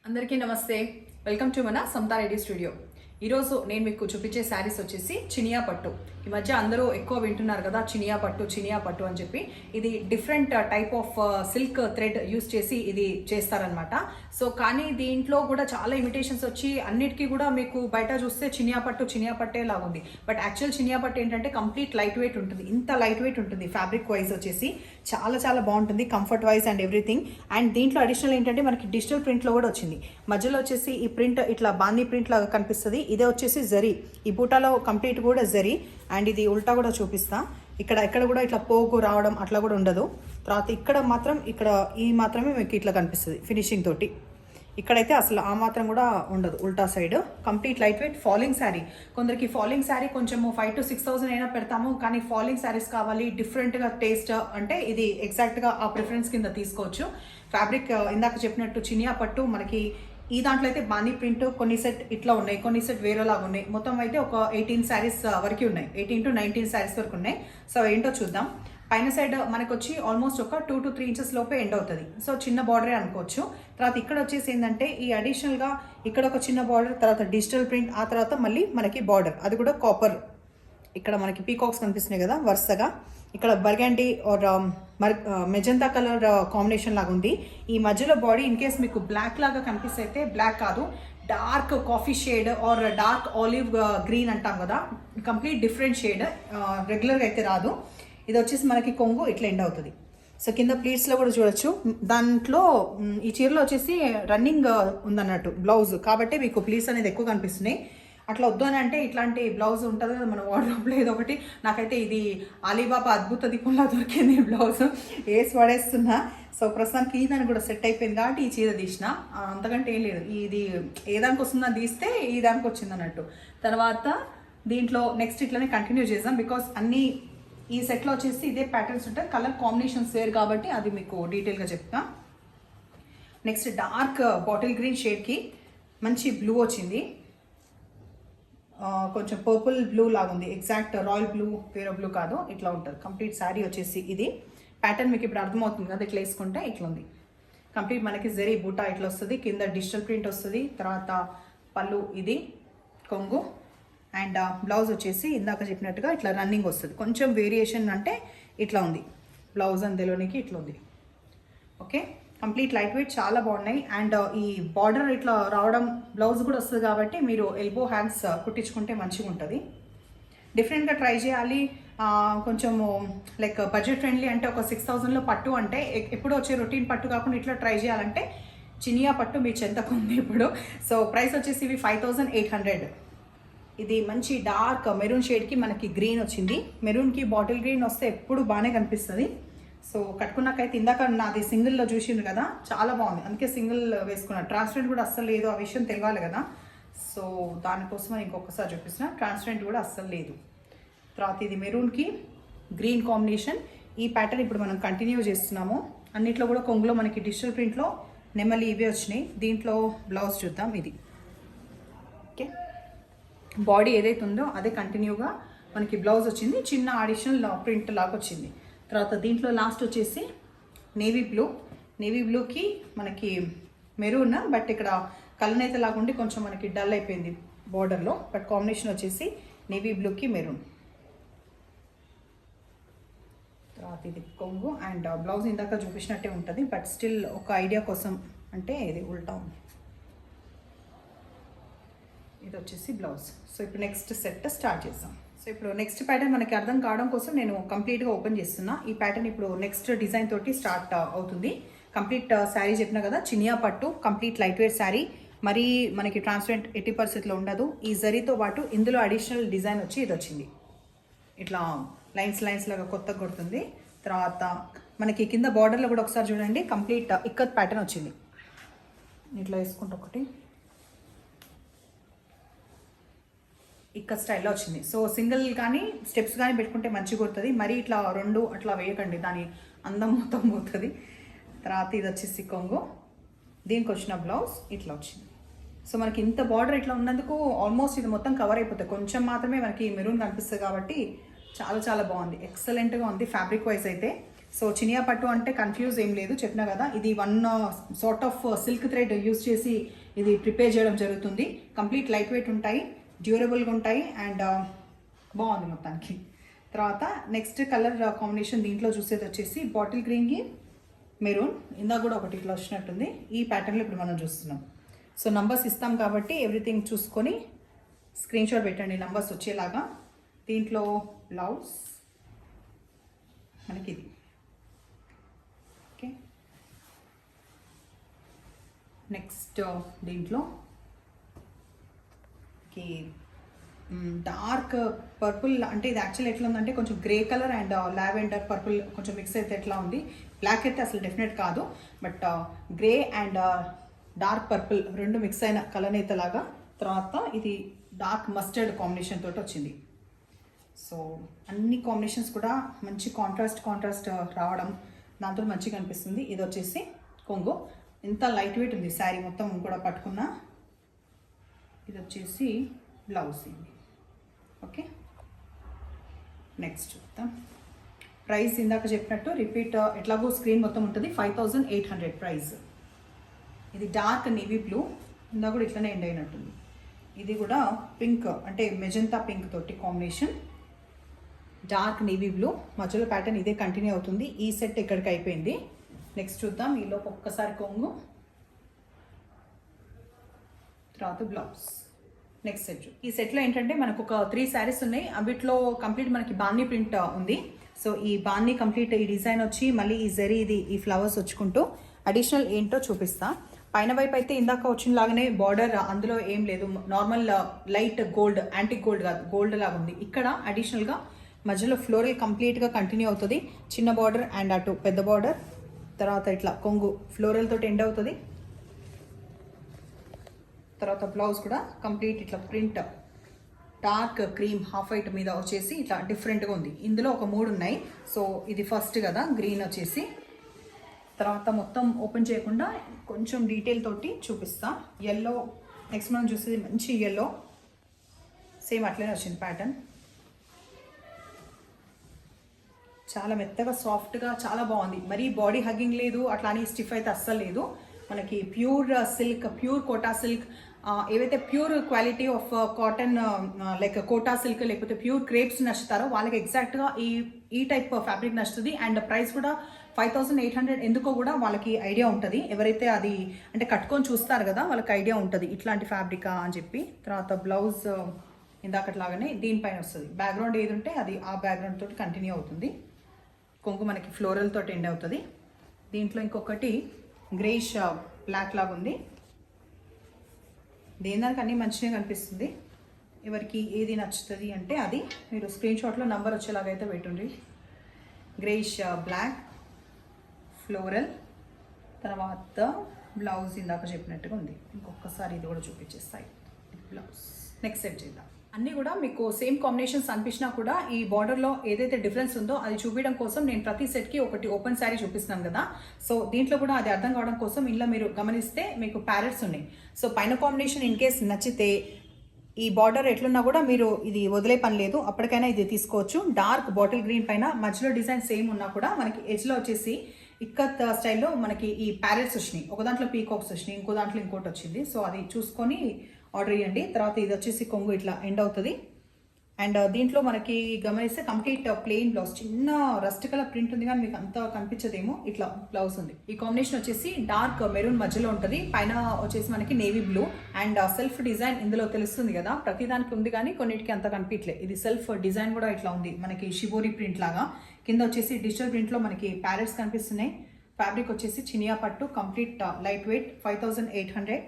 అందరికీ నమస్తే. Welcome to మన సమతా రెడ్డి స్టూడియో. ఈరోజు నేను మీకు చూపించే శారీస్ వచ్చేసి చినియా పట్టు. ఈ మధ్య అందరూ ఎక్కువ వింటున్నారు కదా చినియా పట్టు అని చెప్పి. ఇది different type of silk thread use చేసి ఇది చేస్తారనమాట. సో కానీ దీంట్లో కూడా చాలా ఇమిటేషన్స్ వచ్చి అన్నిటికీ కూడా మీకు బయట చూస్తే చినియా పట్టే లాగా ఉంది. బట్ యాక్చువల్ చినియా పట్టు ఏంటంటే కంప్లీట్ లైట్ వెయిట్ ఉంటుంది. ఇంత లైట్ వెయిట్ ఉంటుంది. ఫ్యాబ్రిక్ వైజ్ వచ్చేసి చాలా చాలా బాగుంటుంది, comfort wise and everything. And దీంట్లో అడిషనల్ ఏంటంటే మనకి డిజిటల్ ప్రింట్లో కూడా వచ్చింది. మధ్యలో వచ్చేసి ఈ ప్రింట్ ఇట్లా బాందీ ప్రింట్ లాగా కనిపిస్తుంది. ఇదే వచ్చేసి జరీ. ఈ బూటాలో కంప్లీట్ కూడా జరీ. అండ్ ఇది ఉల్టా కూడా చూపిస్తా. ఇక్కడ కూడా ఇట్లా పోగు రావడం అట్లా కూడా ఉండదు. తర్వాత ఇక్కడ మాత్రం ఈ మాత్రమే మీకు ఇట్లా కనిపిస్తుంది ఫినిషింగ్ తోటి. ఇక్కడైతే అసలు ఆ మాత్రం కూడా ఉండదు. ఉల్టా side complete light weight falling sari. కొందరికి ఫాలింగ్ శారీ కొంచెము 5,000 to 6,000 అయినా పెడతాము, కానీ ఫాలింగ్ శారీస్ కావాలి డిఫరెంట్గా టేస్ట్ అంటే ఇది ఎగ్జాక్ట్గా ఆ ప్రిఫరెన్స్ కింద తీసుకోవచ్చు. ఫ్యాబ్రిక్ ఇందాక చెప్పినట్టు చినియా పట్టు మనకి ఈ దాంట్లో అయితే బానీ ప్రింట్ కొన్ని సెట్ ఇట్లా ఉన్నాయి, కొన్ని సెట్ వేరేలాగా ఉన్నాయి. మొత్తం అయితే ఒక 18 శారీస్ వరకు ఉన్నాయి, 18 to 19 శారీస్ వరకు ఉన్నాయి. సో ఏంటో చూద్దాం. పైన సైడ్ మనకు వచ్చి ఆల్మోస్ట్ ఒక 2 to 3 ఇంచెస్ లోపే ఎండ్ అవుతుంది. సో చిన్న బార్డరే అనుకోవచ్చు. తర్వాత ఇక్కడ వచ్చేసి ఏంటంటే ఈ అడిషనల్గా ఇక్కడ ఒక చిన్న బార్డర్, తర్వాత డిజిటల్ ప్రింట్, ఆ తర్వాత మళ్ళీ మనకి బార్డర్ అది కూడా కాపర్. ఇక్కడ మనకి పీకాక్స్ కనిపిస్తున్నాయి కదా వరుసగా. ఇక్కడ burgundy or magenta colour combination లాగా ఉంది. ఈ మధ్యలో బాడీ ఇన్ కేస్ మీకు బ్లాక్ లాగా కనిపిస్తే అయితే బ్లాక్ కాదు, dark coffee shade or dark olive green అంటాం కదా, కంప్లీట్ డిఫరెంట్ షేడ్. రెగ్యులర్గా అయితే రాదు. ఇది వచ్చేసి మనకి కొంగు ఇట్లా ఎండ్ అవుతుంది. సో కింద ప్లీట్స్లో కూడా చూడొచ్చు. దాంట్లో ఈ చీరలో వచ్చేసి రన్నింగ్ ఉందన్నట్టు బ్లౌజ్, కాబట్టి మీకు ప్లీట్స్ అనేది ఎక్కువ కనిపిస్తున్నాయి. అట్లా వద్దు అని అంటే ఇట్లాంటి బ్లౌజ్ ఉంటుంది కదా మన వార్డ్రోబ్లో ఏదో ఒకటి. నాకైతే ఇది అలీబాబా అద్భుత దీపంలో దొరికింది బ్లౌజ్, వేసి పడేస్తున్నా. సో ప్రస్తుతానికి ఈ దానికి కూడా సెట్ అయిపోయింది కాబట్టి ఈ చీర తీసిన, అంతకంటే ఏం లేదు. ఇది ఏ దానికి వస్తుందని తీస్తే ఈ దానికి వచ్చింది అన్నట్టు. తర్వాత దీంట్లో నెక్స్ట్ ఇట్లనే కంటిన్యూ చేద్దాం, బికాస్ అన్నీ ఈ సెట్లో వచ్చేసి ఇదే ప్యాటర్న్స్ ఉంటాయి. కలర్ కాంబినేషన్స్ వేరు కాబట్టి అది మీకు డీటెయిల్గా చెప్తా. నెక్స్ట్ డార్క్ బాటిల్ గ్రీన్ షేడ్కి మంచి బ్లూ వచ్చింది, కొంచెం పర్పుల్ బ్లూ లాగా ఉంది. ఎగ్జాక్ట్ రాయల్ బ్లూ వేరే బ్లూ కాదు, ఇట్లా ఉంటుంది కంప్లీట్ శారీ వచ్చేసి. ఇది ప్యాటర్న్ మీకు ఇప్పుడు అర్థమవుతుంది కదా, ఇట్లా వేసుకుంటే ఇట్లా ఉంది. కంప్లీట్ మనకి జరీ బూటా ఇట్లా వస్తుంది, కింద డిజిటల్ ప్రింట్ వస్తుంది. తర్వాత పళ్ళు, ఇది కొంగు. అండ్ బ్లౌజ్ వచ్చేసి ఇందాక చెప్పినట్టుగా ఇట్లా రన్నింగ్ వస్తుంది. కొంచెం వేరియేషన్ అంటే ఇట్లా ఉంది బ్లౌజ్ అందులోనికి, ఇట్లా ఉంది. ఓకే, కంప్లీట్ లైట్ వెయిట్ చాలా బాగున్నాయి. అండ్ ఈ బార్డర్ ఇట్లా రావడం బ్లౌజ్ కూడా వస్తుంది కాబట్టి మీరు ఎల్బో హ్యాండ్స్ కుట్టించుకుంటే మంచిగా ఉంటుంది. డిఫరెంట్గా ట్రై చేయాలి, కొంచెము లైక్ బడ్జెట్ ఫ్రెండ్లీ అంటే ఒక 6,000లో పట్టు అంటే ఎప్పుడు వచ్చే రొటీన్ పట్టు కాకుండా ఇట్లా ట్రై చేయాలంటే చినియా పట్టు మీ చెంతకు ఉంది ఇప్పుడు. సో ప్రైస్ వచ్చేసి ఇవి 5,800. ఇది మంచి డార్క్ మెరూన్ షేడ్కి మనకి గ్రీన్ వచ్చింది. మెరూన్కి బాటిల్ గ్రీన్ వస్తే ఎప్పుడు బాగానే కనిపిస్తుంది. సో కట్టుకున్నాకైతే ఇందాక నాది సింగిల్లో చూసిండ్రు కదా, చాలా బాగుంది, అందుకే సింగిల్ వేసుకున్నా. ట్రాన్స్పరెంట్ కూడా అస్సలు లేదు, ఆ విషయం తెలియాలి కదా. సో దానికోసం ఇంకొకసారి చూపిస్తున్నా. ట్రాన్స్పరెంట్ కూడా అస్సలు లేదు. తర్వాత ఇది మెరూన్కి గ్రీన్ కాంబినేషన్. ఈ ప్యాటర్న్ ఇప్పుడు మనం కంటిన్యూ చేస్తున్నాము. అన్నిట్లో కూడా కొంగులో మనకి డిజిటల్ ప్రింట్లో నెమలి ఇవే వచ్చినాయి. దీంట్లో బ్లౌజ్ చూద్దాం. ఇది ఓకే, బాడీ ఏదైతే ఉందో అదే కంటిన్యూగా మనకి బ్లౌజ్ వచ్చింది, చిన్న అడిషనల్ ప్రింట్ లాగా వచ్చింది. తర్వాత దీంట్లో లాస్ట్ వచ్చేసి నేవీ బ్లూకి మనకి మెరూన్, బట్ ఇక్కడ కలనేత లాగా ఉండి కొంచెం మనకి డల్ అయిపోయింది బార్డర్లో. బట్ కాంబినేషన్ వచ్చేసి నేవీ బ్లూకి మెరూన్. తర్వాత ఇది కొంగు అండ్ బ్లౌజ్ ఇందాక చూపించినట్టే ఉంటుంది, బట్ స్టిల్ ఒక ఐడియా కోసం అంటే ఇది ఉల్టా ఉంది. ఇది వచ్చేసి బ్లౌజ్. సో ఇప్పుడు నెక్స్ట్ సెట్ స్టార్ట్ చేద్దాం. సో ఇప్పుడు నెక్స్ట్ ప్యాటర్న్ మనకి అర్థం కావడం కోసం నేను కంప్లీట్గా ఓపెన్ చేస్తున్నా. ఈ ప్యాటర్న్ ఇప్పుడు నెక్స్ట్ డిజైన్ తోటి స్టార్ట్ అవుతుంది. కంప్లీట్ శారీ చెప్పిన కదా, చినియా పట్టు, కంప్లీట్ లైట్ వెయిట్ శారీ. మరీ మనకి ట్రాన్స్పరెంట్ 80% ఉండదు. ఈ జరీతో పాటు ఇందులో అడిషనల్ డిజైన్ వచ్చి ఇది వచ్చింది, ఇట్లా లైన్స్ లాగా కొత్తగా కొడుతుంది. తర్వాత మనకి కింద బార్డర్లో కూడా ఒకసారి చూడండి, కంప్లీట్ ఇక్కత్ ప్యాటర్న్ వచ్చింది. ఇట్లా వేసుకుంటూ ఒకటి ఇక్కడ స్టైల్లో వచ్చింది. సో సింగిల్ కానీ స్టెప్స్ కానీ పెట్టుకుంటే మంచిగా కుడుతుంది. మరీ ఇట్లా రెండు అట్లా వేయకండి, దాని అందం మొత్తం పోతుంది. తర్వాత ఇది వచ్చేసి కొంగు, దీనికి వచ్చిన బ్లౌజ్ ఇట్లా వచ్చింది. సో మనకి ఇంత బార్డర్ ఇట్లా ఉన్నందుకు ఆల్మోస్ట్ ఇది మొత్తం కవర్ అయిపోతుంది. కొంచెం మాత్రమే మనకి మెరూన్ కనిపిస్తుంది కాబట్టి చాలా చాలా బాగుంది, ఎక్సలెంట్గా ఉంది ఫ్యాబ్రిక్ వైజ్ అయితే. సో చినియా పట్టు అంటే కన్ఫ్యూజ్ ఏం లేదు, చెప్పినా కదా. ఇది one sort of silk thread use చేసి ఇది ప్రిపేర్ చేయడం జరుగుతుంది. కంప్లీట్ లైట్ వెయిట్ ఉంటాయి, డ్యూరబుల్గా ఉంటాయి అండ్ బాగుంది మొత్తానికి. తర్వాత నెక్స్ట్ కలర్ కాంబినేషన్ దీంట్లో చూసేది వచ్చేసి బాటిల్ గ్రీన్కి మెరూన్. ఇందాక కూడా ఒకటి ఇట్లా వచ్చినట్టుంది. ఈ ప్యాటర్న్లో ఇప్పుడు మనం చూస్తున్నాం. సో నంబర్స్ ఇస్తాం కాబట్టి ఎవ్రీథింగ్ చూసుకొని స్క్రీన్ షాట్ పెట్టండి నంబర్స్ వచ్చేలాగా. దీంట్లో బ్లౌజ్ మనకి ఇది. ఓకే, నెక్స్ట్ దీంట్లో డార్క్ పర్పుల్, అంటే ఇది యాక్చువల్ ఎట్లా ఉందంటే కొంచెం grey colour and lavender purple కొంచెం మిక్స్ అయితే ఎట్లా ఉంది. బ్లాక్ అయితే అసలు డెఫినెట్ కాదు, but grey and dark purple రెండు మిక్స్ అయిన కలర్ అయితే లాగా. తర్వాత ఇది డార్క్ మస్టర్డ్ కాంబినేషన్ తోటి వచ్చింది. సో అన్ని కాంబినేషన్స్ కూడా మంచి కాంట్రాస్ట్ రావడం దాంతో మంచిగా అనిపిస్తుంది. ఇది వచ్చేసి కొంగు, ఎంత లైట్ వెయిట్ ఉంది శారీ మొత్తం కూడా పట్టుకున్నా. ఇది వచ్చేసి బ్లౌజ్ ఇది. ఓకే, నెక్స్ట్ చూద్దాం. ప్రైస్ ఇందాక చెప్పినట్టు రిపీట్ ఎట్లాగో స్క్రీన్ మొత్తం ఉంటుంది. 5800 ప్రైస్. ఇది డార్క్ నేవీ బ్లూ, ఇందాక కూడా ఇట్లనే ఎండ్ అయినట్టుంది. ఇది కూడా పింక్, అంటే మెజంతా పింక్ తోటి కాంబినేషన్. డార్క్ నేవీ బ్లూ మధ్యలో ప్యాటర్న్ ఇదే కంటిన్యూ అవుతుంది. ఈ సెట్ ఇక్కడికి అయిపోయింది. నెక్స్ట్ చూద్దాం. ఈలోపు ఒక్కసారి కొంగు, తర్వాత బ్లౌజ్. Next set. ఈ సెట్లో ఏంటంటే మనకు ఒక 3 శారీస్ ఉన్నాయి. అవిట్లో కంప్లీట్ మనకి బాన్నీ ప్రింట్ ఉంది. సో ఈ బాన్నీ కంప్లీట్ ఈ డిజైన్ వచ్చి మళ్ళీ ఈ జరీ ఇది ఈ ఫ్లవర్స్ వచ్చుకుంటూ అడిషనల్ ఏంటో చూపిస్తా. పైన వైపు అయితే ఇందాక వచ్చిన లాగానే బార్డర్, అందులో ఏం లేదు, normal light gold, antique gold కాదు, గోల్డ్ లాగా ఉంది. ఇక్కడ అడిషనల్గా మధ్యలో ఫ్లోరల్ కంప్లీట్గా కంటిన్యూ అవుతుంది. చిన్న బార్డర్ అండ్ అటు పెద్ద బార్డర్. తర్వాత ఇట్లా కొంగు ఫ్లోరల్ తోటి ఎండ్ అవుతుంది. తర్వాత బ్లౌజ్ కూడా కంప్లీట్ ఇట్లా print dark cream half white మీద వచ్చేసి ఇట్లా డిఫరెంట్గా ఉంది. ఇందులో ఒక 3 ఉన్నాయి. సో ఇది ఫస్ట్ కదా, గ్రీన్ వచ్చేసి. తర్వాత మొత్తం ఓపెన్ చేయకుండా కొంచెం డీటెయిల్ తోటి చూపిస్తా. ఎల్లో, నెక్స్ట్ మనం చూసేది మంచి ఎల్లో, సేమ్ అట్లనే వచ్చింది ప్యాటర్న్. చాలా మెత్తగా సాఫ్ట్గా చాలా బాగుంది. మరీ బాడీ హగ్గింగ్ లేదు, అట్లానే స్టిఫ్ అయితే అస్సలు లేదు. మనకి pure silk, pure Kota silk, ఏవైతే pure quality of cotton like Kota silk లేకపోతే ప్యూర్ క్రేప్స్ నచ్చుతారో వాళ్ళకి ఎగ్జాక్ట్గా ఈ టైప్ ఫ్యాబ్రిక్ నచ్చుతుంది. అండ్ ప్రైస్ కూడా 5800. ఎందుకో కూడా వాళ్ళకి ఐడియా ఉంటుంది. ఎవరైతే అది అంటే కట్టుకొని చూస్తారు కదా వాళ్ళకి ఐడియా ఉంటుంది ఇట్లాంటి ఫ్యాబ్రికా అని చెప్పి. తర్వాత బ్లౌజ్ ఇందాకట్లాగానే దీనిపైన వస్తుంది. బ్యాక్గ్రౌండ్ ఏది ఉంటే అది ఆ బ్యాక్గ్రౌండ్ తోటి కంటిన్యూ అవుతుంది. కొంగు మనకి ఫ్లోరల్ తోటి ఎండ్ అవుతుంది. దీంట్లో ఇంకొకటి గ్రేష్ బ్లాక్ లాగా ఉంది. దేనిదానికి అన్నీ మంచిగా కనిపిస్తుంది. ఎవరికి ఏది నచ్చుతుంది అంటే అది మీరు స్క్రీన్ షాట్లో నంబర్ వచ్చేలాగైతే పెట్టుండ్రి. Greyish black floral. తర్వాత బ్లౌజ్ ఇందాక చెప్పినట్టుగా ఉంది. ఇంకొకసారి ఇది కూడా చూపించేస్తాయి బ్లౌజ్. నెక్స్ట్ సెట్ చేద్దాం. అన్నీ కూడా మీకు సేమ్ కాంబినేషన్స్ అనిపించినా కూడా ఈ బార్డర్లో ఏదైతే డిఫరెన్స్ ఉందో అది చూపించడం కోసం నేను ప్రతి సెట్కి ఒకటి ఓపెన్ శారీ చూపిస్తున్నాను కదా. సో దీంట్లో కూడా అది అర్థం కావడం కోసం ఇలా మీరు గమనిస్తే మీకు ప్యారెట్స్ ఉన్నాయి. సో పైన కాంబినేషన్ ఇన్ కేస్ నచ్చితే ఈ బార్డర్ ఎట్లున్నా కూడా మీరు ఇది వదిలే పని లేదు, అప్పటికైనా ఇది తీసుకోవచ్చు. డార్క్ బాటిల్ గ్రీన్ పైన మధ్యలో డిజైన్ సేమ్ ఉన్నా కూడా మనకి ఎడ్జ్లో వచ్చేసి ఇక్కత్ స్టైల్లో మనకి ఈ ప్యారెట్స్ వచ్చినాయి. ఒక దాంట్లో పీకాక్స్ వచ్చినాయి, ఇంకో దాంట్లో ఇంకోటి వచ్చింది. సో అది చూసుకొని ఆర్డర్ చేయండి. తర్వాత ఇది వచ్చేసి కొంగు ఇట్లా ఎండ్ అవుతుంది. అండ్ దీంట్లో మనకి గమనిస్తే కంప్లీట్ ప్లెయిన్ బ్లౌజ్, చిన్న రస్ట్ కలర్ ప్రింట్ ఉంది కానీ మీకు అంత కనిపించదేమో, ఇట్లా బ్లౌజ్ ఉంది. ఈ కాంబినేషన్ వచ్చేసి డార్క్ మెరూన్ మధ్యలో ఉంటుంది. పైన వచ్చేసి మనకి navy blue and self design ఇందులో తెలుస్తుంది కదా, ప్రతిదానికి ఉంది కానీ కొన్నిటికి అంత కనిపించలే. ఇది సెల్ఫ్ డిజైన్ కూడా ఇట్లా ఉంది మనకి షిబోరి ప్రింట్ లాగా. కింద వచ్చేసి డిజిటల్ ప్రింట్లో మనకి ప్యారెట్స్ కనిపిస్తున్నాయి. ఫ్యాబ్రిక్ వచ్చేసి చినియా పట్టు, complete light weight, 5800.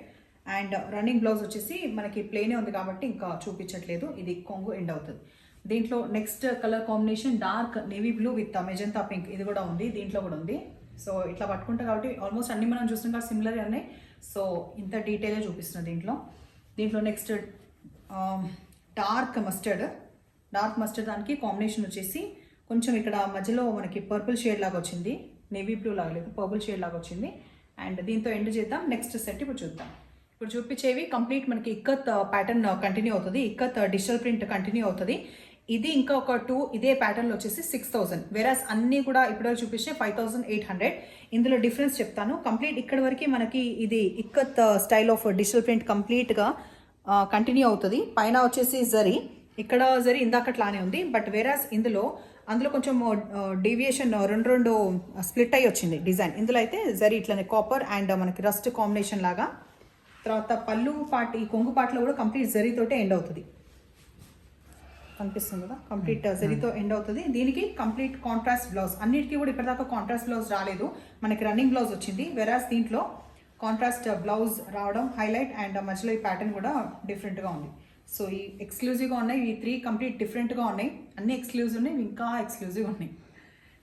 And running blouse వచ్చేసి మనకి ప్లెయినే ఉంది కాబట్టి ఇంకా చూపించట్లేదు. ఇది కొంగు ఎండ్ అవుతుంది. దీంట్లో next colour combination dark navy blue with magenta pink, ఇది కూడా ఉంది, దీంట్లో కూడా ఉంది. సో ఇట్లా పట్టుకుంటా కాబట్టి ఆల్మోస్ట్ అన్ని మనం చూస్తున్నాం కాబట్టి సిమిలర్ ఉన్నాయి. సో ఇంత డీటెయిల్గా చూపిస్తున్నా దీంట్లో నెక్స్ట్ డార్క్ మస్టర్డ్ దానికి కాంబినేషన్ వచ్చేసి కొంచెం ఇక్కడ మధ్యలో మనకి పర్పుల్ షేడ్ లాగా వచ్చింది, నేవీ బ్లూ లాగా లేదు, పర్పుల్ షేడ్ లాగా వచ్చింది. అండ్ దీంతో ఎండ్ చేద్దాం. నెక్స్ట్ సెట్ ఇప్పుడు చూద్దాం. ఇప్పుడు చూపించేవి కంప్లీట్ మనకి ఇక్కత్ ప్యాటర్న్ కంటిన్యూ అవుతుంది, ఇక్కత్ డిజిటల్ ప్రింట్ కంటిన్యూ అవుతుంది. ఇది ఇంకా ఒక 2 ఇదే ప్యాటర్న్లో వచ్చేసి 6,000. వెరాస్ అన్నీ కూడా ఇప్పటివరకు చూపించే 5,800. ఇందులో డిఫరెన్స్ చెప్తాను. కంప్లీట్ ఇక్కడ వరకు మనకి ఇది ikat style of digital print కంప్లీట్గా కంటిన్యూ అవుతుంది. పైన వచ్చేసి జరీ, ఇక్కడ జరీ ఇందాకట్లానే ఉంది. బట్ వెరాస్ అందులో కొంచెం డీవియేషన్ రెండు స్ప్లిట్ అయ్యి వచ్చింది డిజైన్. ఇందులో అయితే జరీ ఇట్లనే కాపర్ అండ్ మనకి రస్ట్ కాంబినేషన్ లాగా. తర్వాత పళ్ళు పార్ట్, ఈ కొంగు పాటలో కూడా కంప్లీట్ జరీతోటే ఎండ్ అవుతుంది. కనిపిస్తుంది కదా, కంప్లీట్ జరీతో ఎండ్ అవుతుంది. దీనికి కంప్లీట్ కాంట్రాస్ట్ బ్లౌజ్. అన్నిటికీ కూడా ఇప్పటిదాకా కాంట్రాస్ట్ బ్లౌజ్ రాలేదు, మనకి రన్నింగ్ బ్లౌజ్ వచ్చింది. వెరాస్ దీంట్లో కాంట్రాస్ట్ బ్లౌజ్ రావడం హైలైట్. అండ్ మధ్యలో ఈ ప్యాటర్న్ కూడా డిఫరెంట్గా ఉంది. సో ఈ ఎక్స్క్లూజివ్గా ఉన్నాయి. ఈ 3 కంప్లీట్ డిఫరెంట్గా ఉన్నాయి. అన్ని ఎక్స్క్లూజివ్ ఉన్నాయి, ఇంకా ఎక్స్క్లూజివ్ ఉన్నాయి.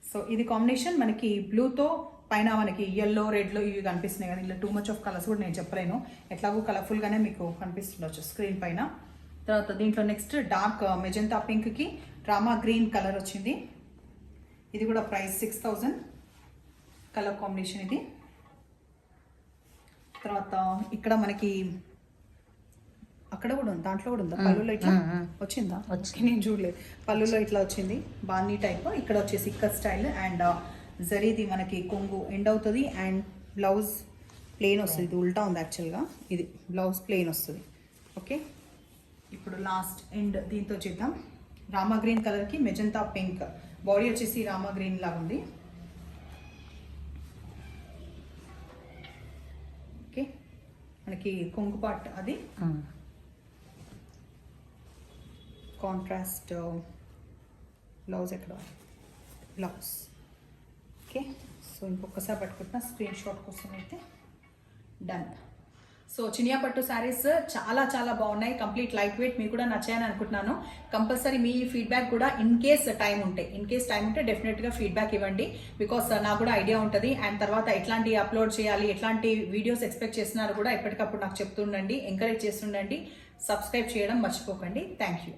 సో ఇది కాంబినేషన్ మనకి బ్లూతో పైన మనకి ఎల్లో రెడ్లో ఇవి కనిపిస్తున్నాయి. కానీ ఇలా టూ మచ్ ఆఫ్ కలర్స్ కూడా నేను చెప్పలేను, ఎట్లాగో కలర్ఫుల్గానే మీకు కనిపిస్తుండొచ్చు స్క్రీన్ పైన. తర్వాత దీంట్లో నెక్స్ట్ డార్క్ మెజెంతా పింక్కి రామా గ్రీన్ కలర్ వచ్చింది. ఇది కూడా ప్రైస్ 6,000 కలర్ కాంబినేషన్ ఇది. తర్వాత ఇక్కడ మనకి అక్కడ కూడా ఉంది, దాంట్లో కూడా ఉందా పళ్ళులో ఇట్లా వచ్చిందా? నేను చూడలేదు. పళ్ళులో ఇట్లా వచ్చింది బాన్నీ టైప్. ఇక్కడ వచ్చేసి ఇక్కత్ స్టైల్ అండ్ జరీది మనకి కొంగు ఎండ్ అవుతుంది అండ్ బ్లౌజ్ ప్లెయిన్ వస్తుంది. ఇది ఉల్టా ఉంది యాక్చువల్గా, ఇది బ్లౌజ్ ప్లెయిన్ వస్తుంది. ఓకే, ఇప్పుడు లాస్ట్ ఎండ్ దీంతో చేద్దాం. రామా గ్రీన్ కలర్కి మెజంతా పింక్, బాడీ వచ్చేసి రామా గ్రీన్ లాగా ఉంది. ఓకే, మనకి కొంగు పార్ట్ అది కాంట్రాస్ట్ బ్లౌజ్. ఎక్కడ బ్లౌజ్? ఓకే, సో ఇంకొకసారి పట్టుకుంటున్నా స్క్రీన్ షాట్ కోసం అయితే. డన్. సో చినియా పట్టు శారీస్ చాలా చాలా బాగున్నాయి, కంప్లీట్ లైట్ వెయిట్. మీకు కూడా నచ్చాయని అనుకుంటున్నాను. కంపల్సరీ మీ ఫీడ్బ్యాక్ కూడా ఇన్ కేస్ టైం ఉంటే డెఫినెట్గా ఫీడ్బ్యాక్ ఇవ్వండి. బికాస్ నాకు కూడా ఐడియా ఉంటుంది. అండ్ తర్వాత ఎట్లాంటి అప్లోడ్ చేయాలి, ఎట్లాంటి వీడియోస్ ఎక్స్పెక్ట్ చేస్తున్నారో కూడా ఎప్పటికప్పుడు నాకు చెప్తుండండి, ఎంకరేజ్ చేస్తుండండి. సబ్స్క్రైబ్ చేయడం మర్చిపోకండి. Thank you.